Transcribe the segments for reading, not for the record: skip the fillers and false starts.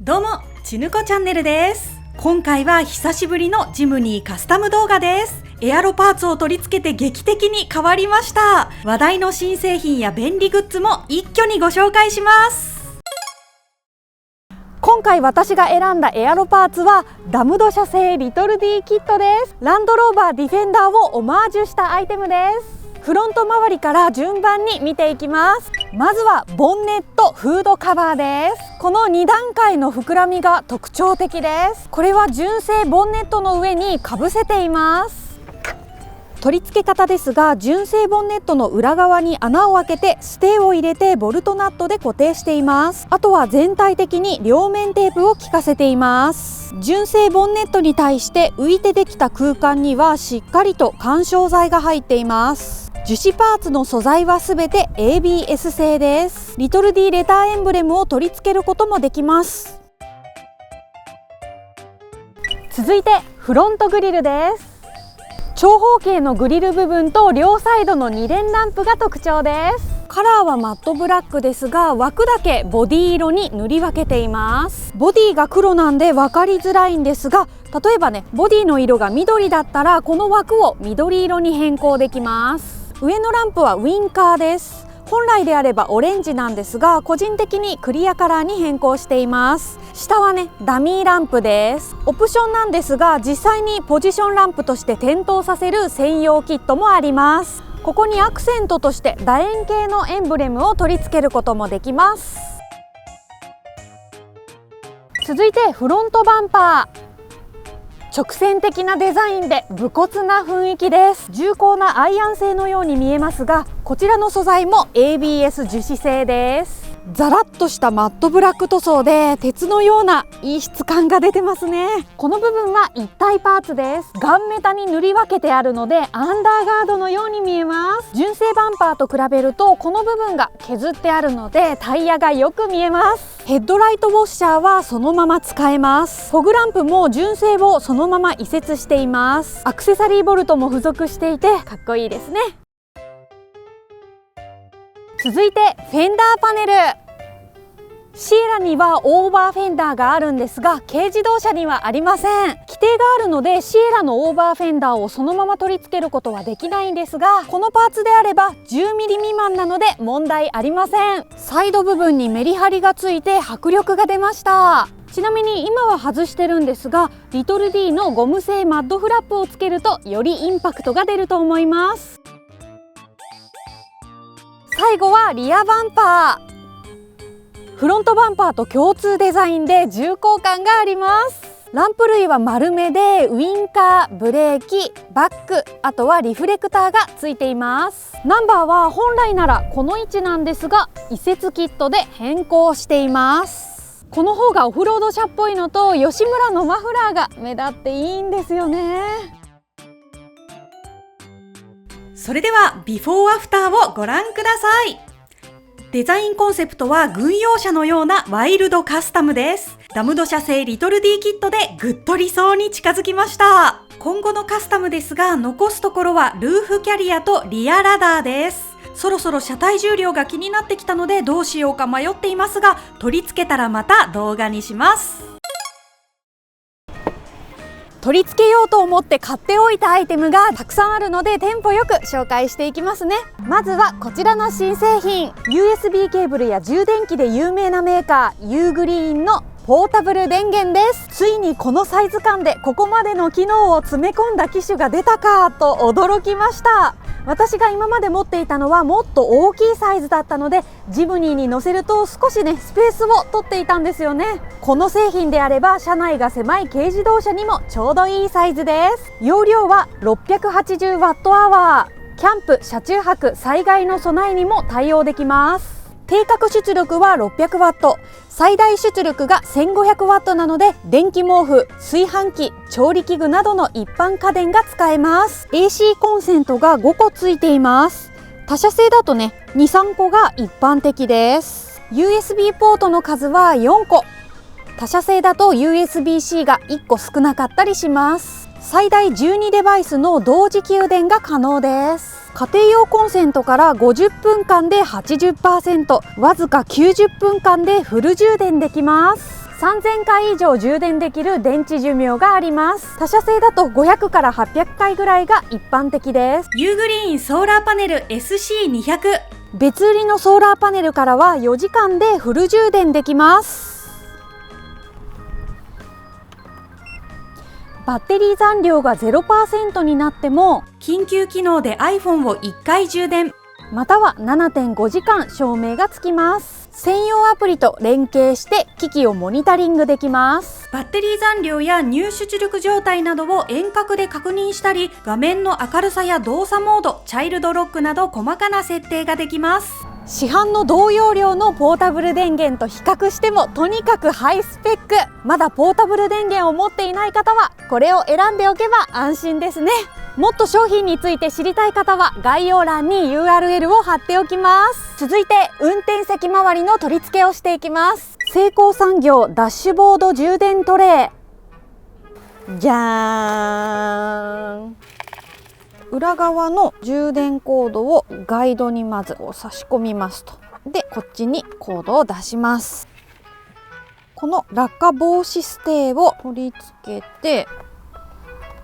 どうも、ちぬこチャンネルです。今回は久しぶりのジムニーカスタム動画です。エアロパーツを取り付けて劇的に変わりました。話題の新製品や便利グッズも一挙にご紹介します。今回私が選んだエアロパーツはダムド社製リトル D キットです。ランドローバーディフェンダーをオマージュしたアイテムです。フロント周りから順番に見ていきます。まずはボンネットフードカバーです。この2段階の膨らみが特徴的です。これは純正ボンネットの上にかぶせています。取り付け方ですが、純正ボンネットの裏側に穴を開けてステーを入れてボルトナットで固定しています。あとは全体的に両面テープを効かせています。純正ボンネットに対して浮いてできた空間にはしっかりと緩衝材が入っています。樹脂パーツの素材はすべて ABS 製です。リトル D レターエンブレムを取り付けることもできます。続いてフロントグリルです。長方形のグリル部分と両サイドの2連ランプが特徴です。カラーはマットブラックですが、枠だけボディ色に塗り分けています。ボディが黒なんで分かりづらいんですが、例えばね、ボディの色が緑だったらこの枠を緑色に変更できます。上のランプはウィンカーです。本来であればオレンジなんですが、個人的にクリアカラーに変更しています。下はね、ダミーランプです。オプションなんですが、実際にポジションランプとして点灯させる専用キットもあります。ここにアクセントとして楕円形のエンブレムを取り付けることもできます。続いてフロントバンパー。直線的なデザインで武骨な雰囲気です。重厚なアイアン製のように見えますが、こちらの素材も ABS 樹脂製です。ザラッとしたマットブラック塗装で鉄のようないい質感が出てますね。この部分は一体パーツです。ガンメタに塗り分けてあるのでアンダーガードのように見えます。純正バンパーと比べるとこの部分が削ってあるのでタイヤがよく見えます。ヘッドライトウォッシャーはそのまま使えます。フォグランプも純正をそのまま移設しています。アクセサリーボルトも付属していてかっこいいですね。続いてフェンダーパネル。シエラにはオーバーフェンダーがあるんですが、軽自動車にはありません。規定があるのでシエラのオーバーフェンダーをそのまま取り付けることはできないんですが、このパーツであれば 10mm 未満なので問題ありません。サイド部分にメリハリがついて迫力が出ました。ちなみに今は外してるんですが、リトル D のゴム製マッドフラップをつけるとよりインパクトが出ると思います。最後はリアバンパー。フロントバンパーと共通デザインで重厚感があります。ランプ類は丸めでウインカー、ブレーキ、バック、あとはリフレクターがついています。ナンバーは本来ならこの位置なんですが、移設キットで変更しています。この方がオフロード車っぽいのと吉村のマフラーが目立っていいんですよね。それではビフォーアフターをご覧ください。デザインコンセプトは軍用車のようなワイルドカスタムです。ダムド社製リトル D キットでぐっと理想に近づきました。今後のカスタムですが、残すところはルーフキャリアとリアラダーです。そろそろ車体重量が気になってきたのでどうしようか迷っていますが、取り付けたらまた動画にします。取り付けようと思って買っておいたアイテムがたくさんあるのでテンポよく紹介していきますね。まずはこちらの新製品、 USB ケーブルや充電器で有名なメーカーユーグリーンのポータブル電源です。ついにこのサイズ感でここまでの機能を詰め込んだ機種が出たかと驚きました。私が今まで持っていたのはもっと大きいサイズだったので、ジムニーに乗せると少しねスペースを取っていたんですよね。この製品であれば車内が狭い軽自動車にもちょうどいいサイズです。容量は 680Wh。キャンプ、車中泊、災害の備えにも対応できます。定格出力は 600W、 最大出力が 1500W なので電気毛布、炊飯器、調理器具などの一般家電が使えます。 AC コンセントが5個ついています。他社製だとね 2,3 個が一般的です。 USB ポートの数は4個、他社製だと USB-C が1個少なかったりします。最大12デバイスの同時給電が可能です。家庭用コンセントから50分間で 80%、わずか90分間でフル充電できます。3000回以上充電できる電池寿命があります。他社製だと500から800回ぐらいが一般的です。ユーグリーンソーラーパネル SC200。別売りのソーラーパネルからは4時間でフル充電できます。バッテリー残量が 0% になっても緊急機能で iPhone を1回充電、または 7.5 時間照明がつきます。専用アプリと連携して機器をモニタリングできます。バッテリー残量や入出力状態などを遠隔で確認したり、画面の明るさや動作モード、チャイルドロックなど細かな設定ができます。市販の同容量のポータブル電源と比較してもとにかくハイスペック。まだポータブル電源を持っていない方はこれを選んでおけば安心ですね。もっと商品について知りたい方は概要欄に URL を貼っておきます。続いて運転席周りの取り付けをしていきます。セイコー産業ダッシュボード充電トレー。じゃーん。裏側の充電コードをガイドにまず差し込みますと。でこっちにコードを出します。この落下防止ステーを取り付けて、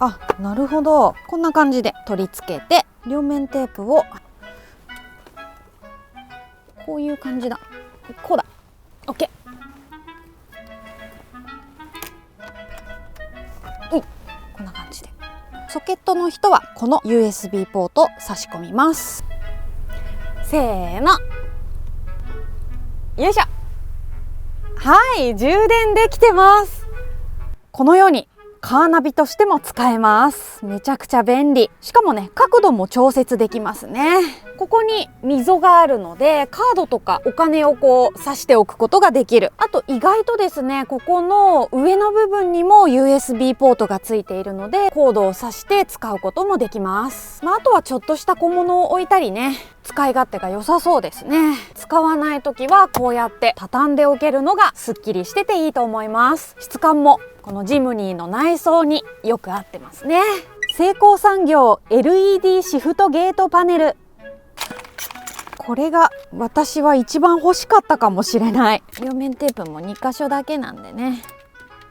あ、なるほど、こんな感じで取り付けて、両面テープをこういう感じだ、こうだ、 OK。 こんな感じでソケットの人はこの USB ポートを差し込みます。せーの、よいしょ。はい、充電できてます。このようにカーナビとしても使えます。めちゃくちゃ便利。しかもね、角度も調節できますね。ここに溝があるのでカードとかお金をこう挿しておくことができる。あと意外とですね、ここの上の部分にも USB ポートがついているのでコードを挿して使うこともできます。あとはちょっとした小物を置いたりね、使い勝手が良さそうですね。使わない時はこうやって畳んでおけるのがすっきりしてていいと思います。質感もこのジムニーの内装によく合ってますね。セイコー産業 LED シフトゲートパネル。これが私は一番欲しかったかもしれない。両面テープも2箇所だけなんでね、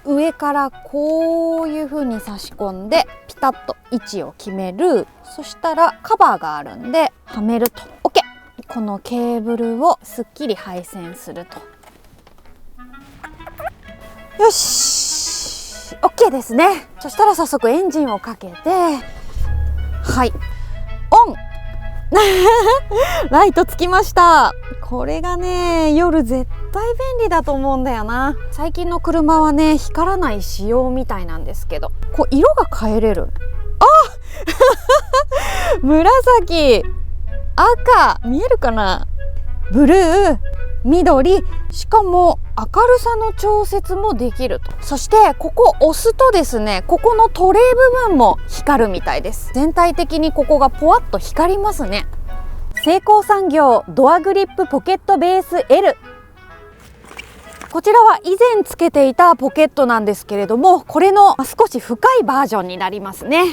上からこういう風に差し込んでピタッと位置を決める。そしたらカバーがあるんではめると OK。 このケーブルをすっきり配線すると、よし OK ですね。そしたら早速エンジンをかけて、はいオンライトつきました。これがね、夜絶対便利だと思うんだよな。最近の車はね、光らない仕様みたいなんですけど、こう色が変えれる。あ紫、赤、見えるかな、ブルー、緑、しかも明るさの調節もできると。そしてここ押すとですね、ここのトレー部分も光るみたいです。全体的にここがポワッと光りますね。セイコー産業ドアグリップポケットベース L。 こちらは以前つけていたポケットなんですけれども、これの少し深いバージョンになりますね。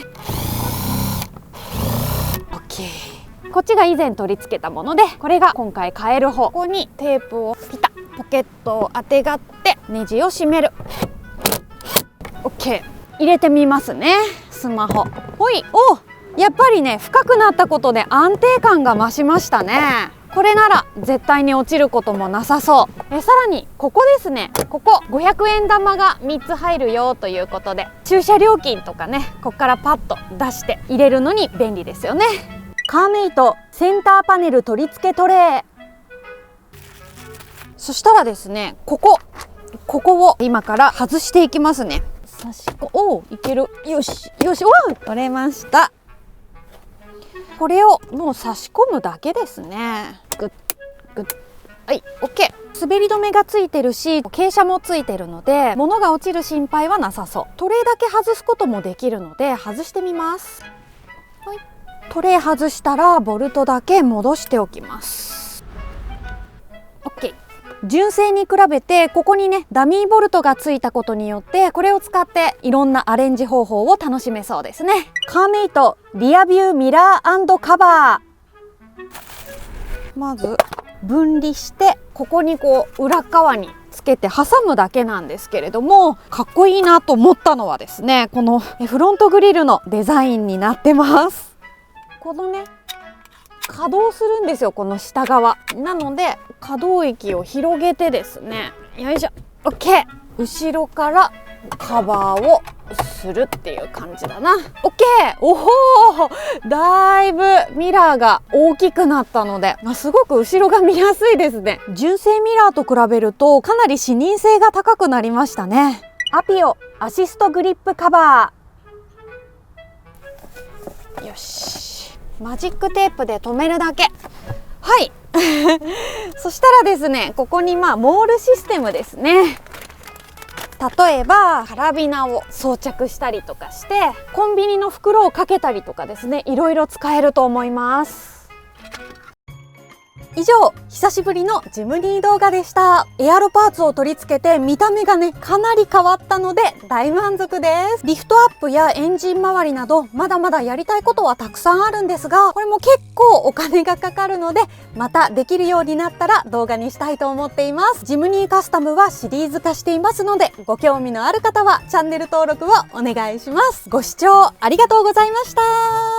OK。こっちが以前取り付けたもので、これが今回変える方。ここにテープをピタッ、ポケットをあてがってネジを締める。 OK。 入れてみますね、スマホ。ほい、お、やっぱりね、深くなったことで安定感が増しましたね。これなら絶対に落ちることもなさそう。さらにここですね、ここ500円玉が3つ入るよということで、駐車料金とかね、ここからパッと出して入れるのに便利ですよね。カーメイトセンターパネル取り付けトレー。そしたらですね、ここを今から外していきますね。おー、いける。よしよし、おー、取れました。これをもう差し込むだけですね。グッグッ、はい、 OK。 滑り止めがついてるし傾斜もついてるので物が落ちる心配はなさそう。トレーだけ外すこともできるので外してみます。はい、トレー外したらボルトだけ戻しておきます。 OK。 純正に比べてここにねダミーボルトがついたことによって、これを使っていろんなアレンジ方法を楽しめそうですね。カーメイトリアビューミラー&カバー。まず分離して、ここにこう裏側につけて挟むだけなんですけれども、かっこいいなと思ったのはですね、このフロントグリルのデザインになってます。このね、可動するんですよ、この下側。なので可動域を広げてですね、よいしょ、 OK。 後ろからカバーをするっていう感じだな。 OK。 おお、だいぶミラーが大きくなったので、すごく後ろが見やすいですね。純正ミラーと比べるとかなり視認性が高くなりましたね。アピオアシストグリップカバー。よし、マジックテープで留めるだけ。はいそしたらですね、ここにモールシステムですね。例えばカラビナを装着したりとかして、コンビニの袋をかけたりとかですね、いろいろ使えると思います。以上、久しぶりのジムニー動画でした。エアロパーツを取り付けて見た目がね、かなり変わったので大満足です。リフトアップやエンジン周りなどまだまだやりたいことはたくさんあるんですが、これも結構お金がかかるので、またできるようになったら動画にしたいと思っています。ジムニーカスタムはシリーズ化していますので、ご興味のある方はチャンネル登録をお願いします。ご視聴ありがとうございました。